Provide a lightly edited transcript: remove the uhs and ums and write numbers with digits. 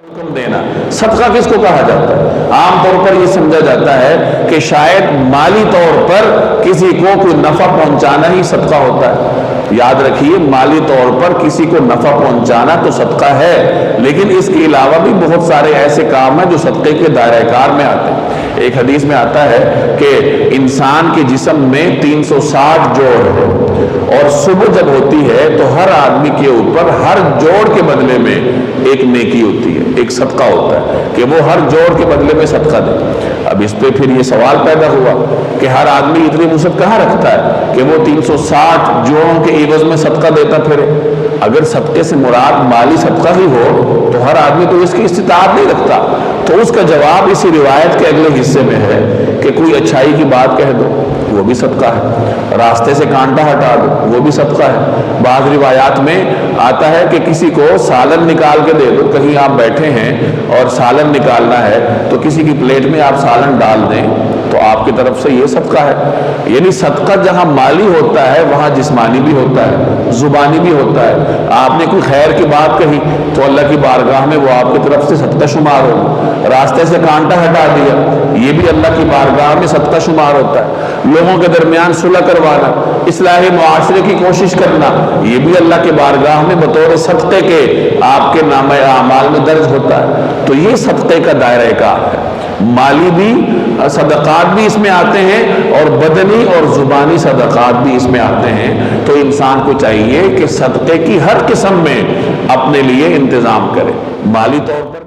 حکم دینا، صدقہ کس کو کہا جاتا ہے؟ عام طور پر یہ سمجھا جاتا ہے کہ شاید مالی طور پر کسی کو کوئی نفع پہنچانا ہی صدقہ ہوتا ہے۔ یاد رکھیے، مالی طور پر کسی کو نفع پہنچانا تو صدقہ ہے، لیکن اس کے علاوہ بھی بہت سارے ایسے کام ہیں جو صدقے کے دائرہ کار میں آتے ہیں۔ ایک حدیث میں آتا ہے کہ انسان کے جسم میں 360 جوڑ ہے، اور صبح جب ہوتی ہے تو ہر آدمی کے اوپر ہر جوڑ کے بدلے میں ایک نیکی ہوتی ہے، ایک صدقہ ہوتا ہے کہ وہ ہر جوڑ کے بدلے میں صدقہ دے۔ اب اس پہ پھر یہ سوال پیدا ہوا کہ ہر آدمی اتنی وسعت کہاں رکھتا ہے کہ وہ 360 جوڑوں کے عوض میں صدقہ دیتا پھرے؟ اگر صدقے سے مراد مالی صدقہ ہی ہو تو ہر آدمی تو اس کی استطاعت نہیں رکھتا۔ تو اس کا جواب اسی روایت کے اگلے حصے میں ہے کہ کوئی اچھائی کی بات کہہ دو، وہ بھی صدقہ ہے۔ راستے سے کانٹا ہٹا دو، وہ بھی صدقہ ہے۔ بعض روایات میں آتا ہے کہ کسی کو سالن نکال کے دے دو، کہیں آپ بیٹھے ہیں اور سالن نکالنا ہے تو کسی کی پلیٹ میں آپ سالن ڈال دیں تو آپ کی طرف سے یہ صدقہ ہے۔ یعنی صدقہ جہاں مالی ہوتا ہے وہاں جسمانی بھی ہوتا ہے، زبانی بھی ہوتا ہے۔ آپ نے کوئی خیر کی بات کہی تو اللہ کی بارگاہ میں وہ آپ کی طرف سے صدقہ شمار ہوگا۔ راستے سے کانٹا ہٹا دیا، یہ بھی اللہ کی بارگاہ میں صدقہ شمار ہوتا ہے۔ لوگوں کے درمیان صلح کروانا، اصلاح معاشرے کی کوشش کرنا، یہ بھی اللہ کی بارگاہ میں بطور صدقے کے آپ کے نامہ اعمال میں درج ہوتا ہے۔ تو یہ صدقے کا دائرہ کار ہے۔ مالی بھی صدقات بھی اس میں آتے ہیں اور بدنی اور زبانی صدقات بھی اس میں آتے ہیں۔ تو انسان کو چاہیے کہ صدقے کی ہر قسم میں اپنے لیے انتظام کرے، مالی طور پر